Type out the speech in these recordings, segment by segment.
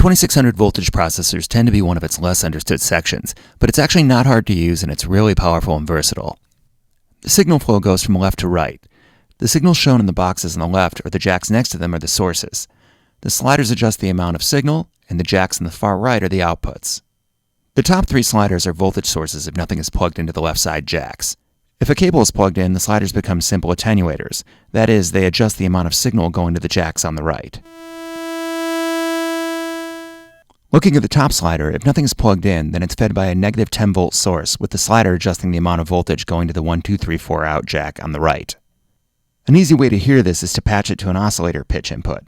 2600 voltage processors tend to be one of its less understood sections, but it's actually not hard to use and it's really powerful and versatile. The signal flow goes from left to right. The signals shown in the boxes on the left or the jacks next to them are the sources. The sliders adjust the amount of signal, and the jacks on the far right are the outputs. The top three sliders are voltage sources if nothing is plugged into the left side jacks. If a cable is plugged in, the sliders become simple attenuators. That is, they adjust the amount of signal going to the jacks on the right. Looking at the top slider, if nothing is plugged in, then it's fed by a negative 10 volt source, with the slider adjusting the amount of voltage going to the 1, 2, 3, 4 out jack on the right. An easy way to hear this is to patch it to an oscillator pitch input.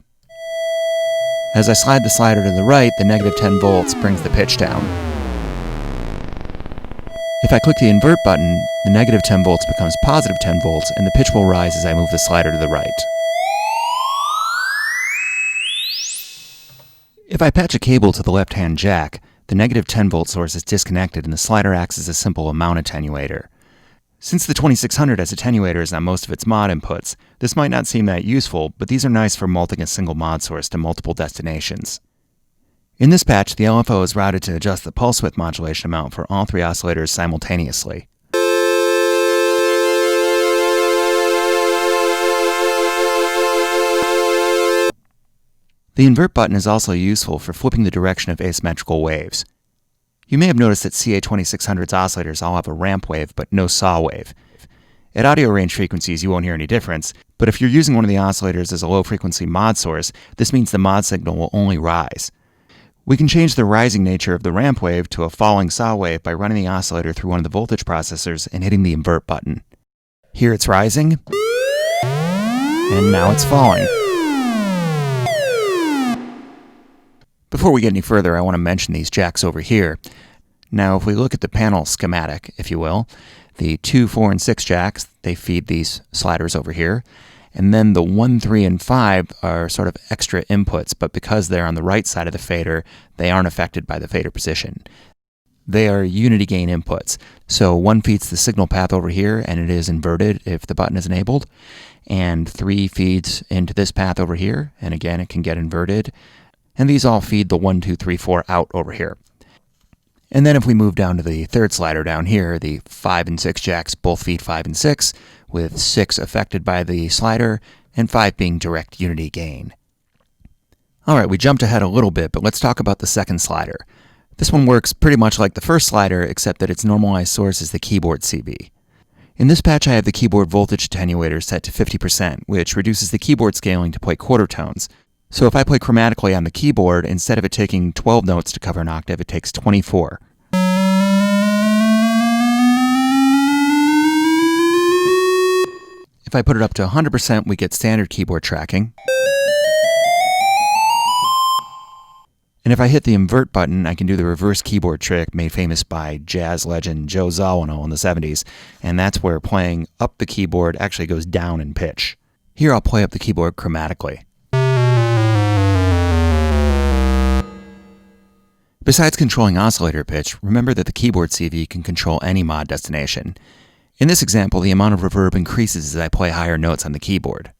As I slide the slider to the right, the negative 10 volts brings the pitch down. If I click the invert button, the negative 10 volts becomes positive 10 volts, and the pitch will rise as I move the slider to the right. If I patch a cable to the left-hand jack, the negative 10 volt source is disconnected and the slider acts as a simple amount attenuator. Since the 2600 has attenuators on most of its mod inputs, this might not seem that useful, but these are nice for multing a single mod source to multiple destinations. In this patch, the LFO is routed to adjust the pulse width modulation amount for all three oscillators simultaneously. The invert button is also useful for flipping the direction of asymmetrical waves. You may have noticed that CA2600's oscillators all have a ramp wave but no saw wave. At audio range frequencies you won't hear any difference, but if you're using one of the oscillators as a low frequency mod source, this means the mod signal will only rise. We can change the rising nature of the ramp wave to a falling saw wave by running the oscillator through one of the voltage processors and hitting the invert button. Here it's rising, and now it's falling. Before we get any further, I want to mention these jacks over here. Now, if we look at the panel schematic, if you will, the 2, 4, and 6 jacks, they feed these sliders over here. And then the 1, 3, and 5 are sort of extra inputs, but because they're on the right side of the fader, they aren't affected by the fader position. They are unity gain inputs. So 1 feeds the signal path over here, and it is inverted if the button is enabled. And 3 feeds into this path over here, and again, it can get inverted. And these all feed the 1, 2, 3, 4 out over here. And then if we move down to the third slider down here, the 5 and 6 jacks both feed 5 and 6, with 6 affected by the slider, and 5 being direct unity gain. Alright, we jumped ahead a little bit, but let's talk about the second slider. This one works pretty much like the first slider, except that its normalized source is the keyboard CV. In this patch I have the keyboard voltage attenuator set to 50%, which reduces the keyboard scaling to play quarter tones. So if I play chromatically on the keyboard, instead of it taking 12 notes to cover an octave, it takes 24. If I put it up to 100%, we get standard keyboard tracking. And if I hit the invert button, I can do the reverse keyboard trick made famous by jazz legend Joe Zawinul in the 70s, and that's where playing up the keyboard actually goes down in pitch. Here I'll play up the keyboard chromatically. Besides controlling oscillator pitch, remember that the keyboard CV can control any mod destination. In this example, the amount of reverb increases as I play higher notes on the keyboard.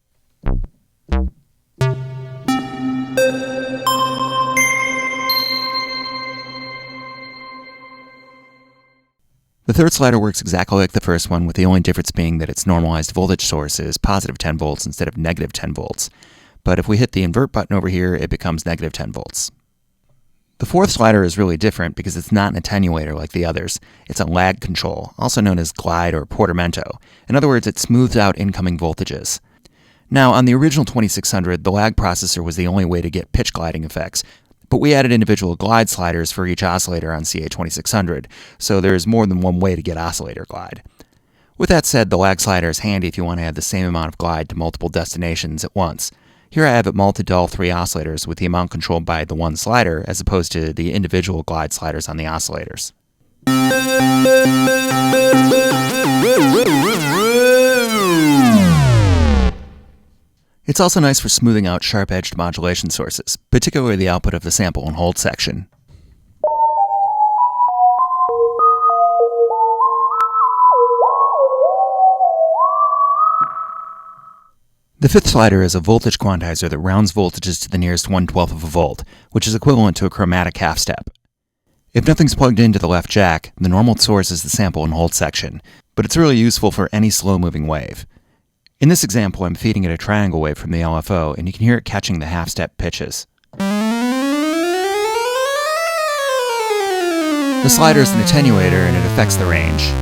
The third slider works exactly like the first one, with the only difference being that its normalized voltage source is positive 10 volts instead of negative 10 volts. But if we hit the invert button over here, it becomes negative 10 volts. The fourth slider is really different because it's not an attenuator like the others. It's a lag control, also known as glide or portamento. In other words, it smooths out incoming voltages. Now, on the original 2600, the lag processor was the only way to get pitch gliding effects, but we added individual glide sliders for each oscillator on CA2600, so there's more than one way to get oscillator glide. With that said, the lag slider is handy if you want to add the same amount of glide to multiple destinations at once. Here I have it multed to all 3 oscillators with the amount controlled by the one slider as opposed to the individual glide sliders on the oscillators. It's also nice for smoothing out sharp-edged modulation sources, particularly the output of the sample and hold section. The fifth slider is a voltage quantizer that rounds voltages to the nearest 1/12 of a volt, which is equivalent to a chromatic half-step. If nothing's plugged into the left jack, the normal source is the sample and hold section, but it's really useful for any slow-moving wave. In this example, I'm feeding it a triangle wave from the LFO, and you can hear it catching the half-step pitches. The slider is an attenuator, and it affects the range.